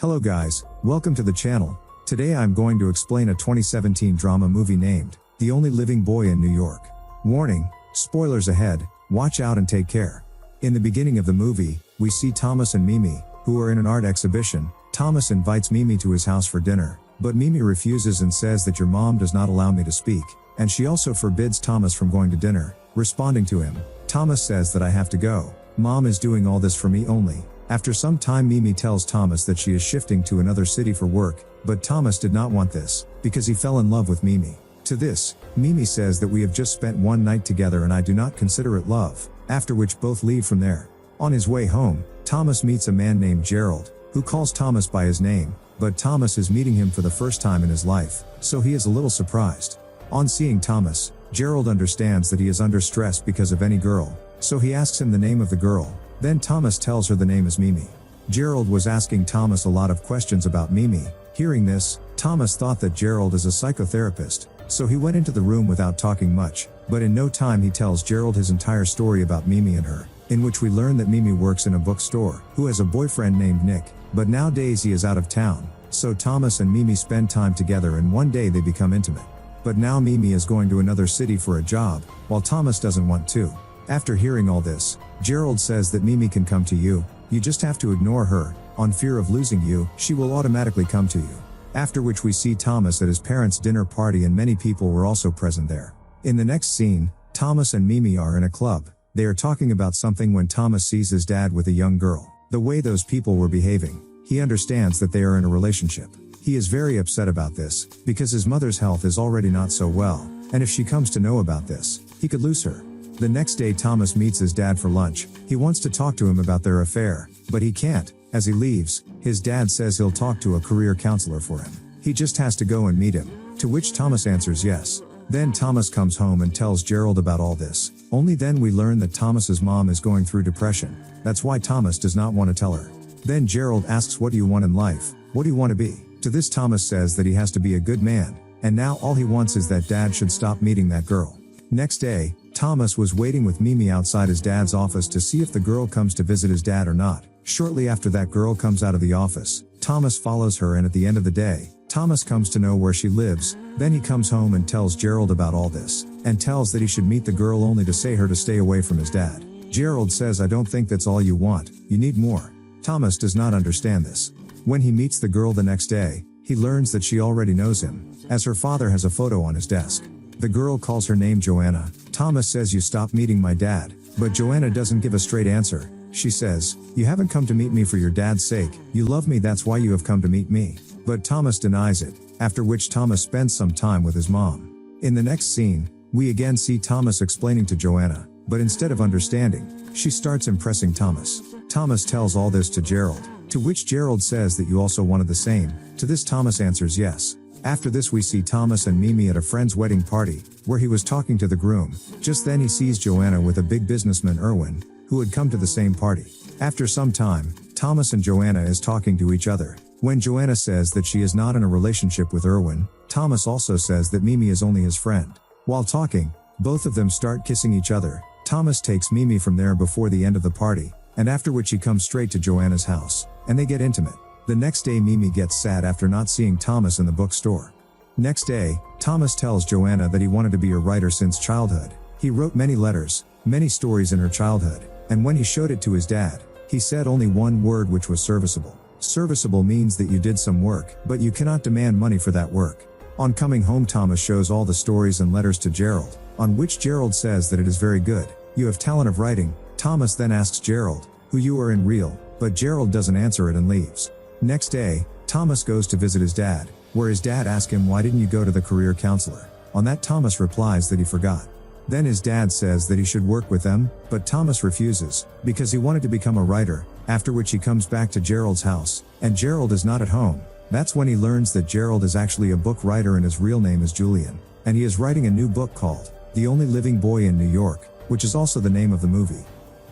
Hello guys, welcome to the channel. Today I'm going to explain a 2017 drama movie named The Only Living Boy in New York. Warning, spoilers ahead, watch out and take care. In the beginning of the movie, we see Thomas and Mimi, who are in an art exhibition. Thomas invites Mimi to his house for dinner, but Mimi refuses and says that your mom does not allow me to speak, and she also forbids Thomas from going to dinner. Responding to him, Thomas says that I have to go. Mom is doing all this for me only. After some time Mimi tells Thomas that she is shifting to another city for work, but Thomas did not want this, because he fell in love with Mimi. To this, Mimi says that we have just spent one night together and I do not consider it love, after which both leave from there. On his way home, Thomas meets a man named Gerald, who calls Thomas by his name, but Thomas is meeting him for the first time in his life, so he is a little surprised. On seeing Thomas, Gerald understands that he is under stress because of any girl, so he asks him the name of the girl. Then Thomas tells her the name is Mimi. Gerald was asking Thomas a lot of questions about Mimi. Hearing this, Thomas thought that Gerald is a psychotherapist, so he went into the room without talking much, but in no time he tells Gerald his entire story about Mimi and her, in which we learn that Mimi works in a bookstore, who has a boyfriend named Nick, but nowadays he is out of town, so Thomas and Mimi spend time together and one day they become intimate. But now Mimi is going to another city for a job, while Thomas doesn't want to. After hearing all this, Gerald says that Mimi can come to you, you just have to ignore her, on fear of losing you, she will automatically come to you. After which we see Thomas at his parents' dinner party and many people were also present there. In the next scene, Thomas and Mimi are in a club, they are talking about something when Thomas sees his dad with a young girl. The way those people were behaving, he understands that they are in a relationship. He is very upset about this, because his mother's health is already not so well, and if she comes to know about this, he could lose her. The next day Thomas meets his dad for lunch. He wants to talk to him about their affair, but he can't. As he leaves, his dad says he'll talk to a career counselor for him. He just has to go and meet him, to which Thomas answers yes. Then Thomas comes home and tells Gerald about all this. Only then we learn that Thomas's mom is going through depression. That's why Thomas does not want to tell her. Then Gerald asks, what do you want in life? What do you want to be? To this Thomas says that he has to be a good man, and now all he wants is that dad should stop meeting that girl. Next day, Thomas was waiting with Mimi outside his dad's office to see if the girl comes to visit his dad or not. Shortly after that girl comes out of the office, Thomas follows her and at the end of the day, Thomas comes to know where she lives. Then he comes home and tells Gerald about all this, and tells that he should meet the girl only to say her to stay away from his dad. Gerald says, I don't think that's all you want, you need more. Thomas does not understand this. When he meets the girl the next day, he learns that she already knows him, as her father has a photo on his desk. The girl calls her name Joanna. Thomas says, you stop meeting my dad, but Joanna doesn't give a straight answer. She says, you haven't come to meet me for your dad's sake, you love me, that's why you have come to meet me. But Thomas denies it, after which Thomas spends some time with his mom. In the next scene, we again see Thomas explaining to Joanna, but instead of understanding, she starts impressing Thomas. Thomas tells all this to Gerald, to which Gerald says that you also wanted the same. To this Thomas answers yes. After this we see Thomas and Mimi at a friend's wedding party, where he was talking to the groom. Just then he sees Joanna with a big businessman Erwin, who had come to the same party. After some time, Thomas and Joanna is talking to each other. When Joanna says that she is not in a relationship with Erwin, Thomas also says that Mimi is only his friend. While talking, both of them start kissing each other. Thomas takes Mimi from there before the end of the party, and after which he comes straight to Joanna's house, and they get intimate. The next day Mimi gets sad after not seeing Thomas in the bookstore. Next day, Thomas tells Joanna that he wanted to be a writer since childhood. He wrote many letters, many stories in her childhood, and when he showed it to his dad, he said only one word, which was serviceable. Serviceable means that you did some work, but you cannot demand money for that work. On coming home Thomas shows all the stories and letters to Gerald, on which Gerald says that it is very good. You have talent of writing. Thomas then asks Gerald, who you are in real, but Gerald doesn't answer it and leaves. Next day, Thomas goes to visit his dad, where his dad asks him, why didn't you go to the career counselor? On that Thomas replies that he forgot. Then his dad says that he should work with them, but Thomas refuses, because he wanted to become a writer, after which he comes back to Gerald's house, and Gerald is not at home. That's when he learns that Gerald is actually a book writer and his real name is Julian, and he is writing a new book called The Only Living Boy in New York, which is also the name of the movie.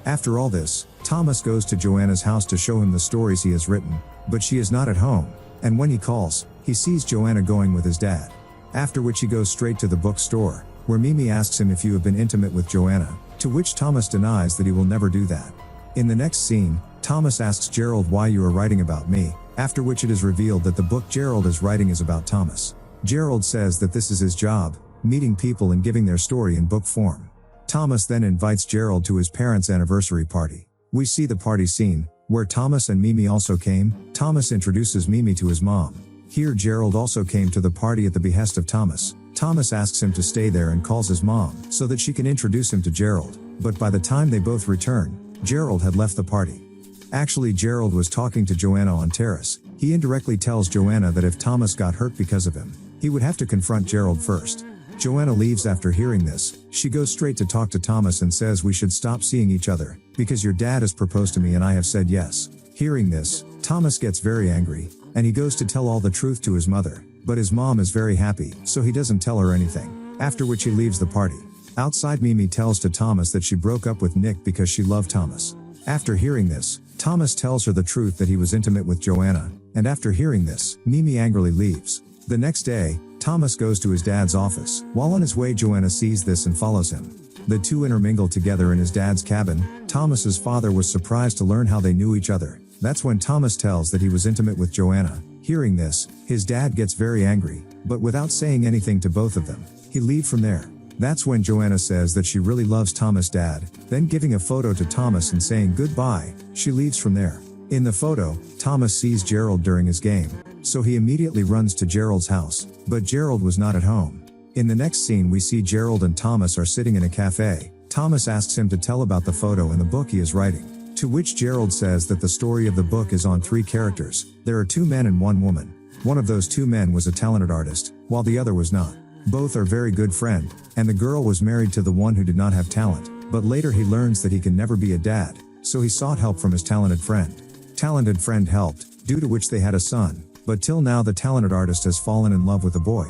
After all this, Thomas goes to Joanna's house to show him the stories he has written, but she is not at home, and when he calls, he sees Joanna going with his dad. After which he goes straight to the bookstore, where Mimi asks him if you have been intimate with Joanna, to which Thomas denies that he will never do that. In the next scene, Thomas asks Gerald, why you are writing about me, After which it is revealed that the book Gerald is writing is about Thomas. Gerald says that this is his job, meeting people and giving their story in book form. Thomas then invites Gerald to his parents' anniversary party. We see the party scene, where Thomas and Mimi also came. Thomas introduces Mimi to his mom. Here Gerald also came to the party at the behest of Thomas. Thomas asks him to stay there and calls his mom, so that she can introduce him to Gerald. But by the time they both return, Gerald had left the party. Actually, Gerald was talking to Joanna on terrace. He indirectly tells Joanna that if Thomas got hurt because of him, he would have to confront Gerald first. Joanna leaves after hearing this. She goes straight to talk to Thomas and says we should stop seeing each other, because your dad has proposed to me and I have said yes. Hearing this, Thomas gets very angry, and he goes to tell all the truth to his mother, but his mom is very happy, so he doesn't tell her anything. After which he leaves the party. Outside, Mimi tells to Thomas that she broke up with Nick because she loved Thomas. After hearing this, Thomas tells her the truth that he was intimate with Joanna, and after hearing this, Mimi angrily leaves. The next day, Thomas goes to his dad's office. While on his way, Joanna sees this and follows him. The two intermingle together in his dad's cabin. Thomas's father was surprised to learn how they knew each other. That's when Thomas tells that he was intimate with Joanna. Hearing this, his dad gets very angry, but without saying anything to both of them, he leaves from there. That's when Joanna says that she really loves Thomas' dad, then giving a photo to Thomas and saying goodbye, she leaves from there. In the photo, Thomas sees Gerald during his game, so he immediately runs to Gerald's house, but Gerald was not at home. In the next scene, we see Gerald and Thomas are sitting in a cafe. Thomas asks him to tell about the photo and the book he is writing, to which Gerald says that the story of the book is on 3 characters. There are 2 men and 1 woman. One of those 2 men was a talented artist, while the other was not. Both are very good friend, and the girl was married to the one who did not have talent, but later he learns that he can never be a dad, so he sought help from his talented friend. Talented friend helped, due to which they had a son, but till now the talented artist has fallen in love with the boy.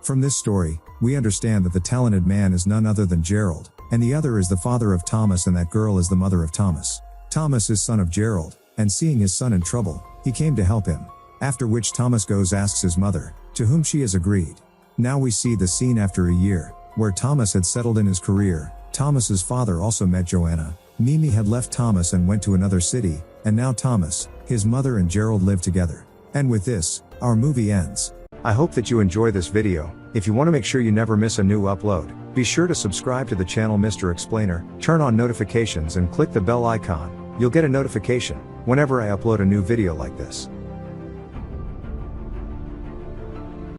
From this story, we understand that the talented man is none other than Gerald, and the other is the father of Thomas, and that girl is the mother of Thomas. Thomas is son of Gerald, and seeing his son in trouble, he came to help him. After which Thomas goes asks his mother, to whom she has agreed. Now we see the scene after a year, where Thomas had settled in his career. Thomas's father also met Joanna. Mimi had left Thomas and went to another city, and now Thomas, his mother and Gerald live together. And with this, our movie ends. I hope that you enjoy this video. If you want to make sure you never miss a new upload, be sure to subscribe to the channel Mr. Explainer, turn on notifications and click the bell icon. You'll get a notification whenever I upload a new video like this.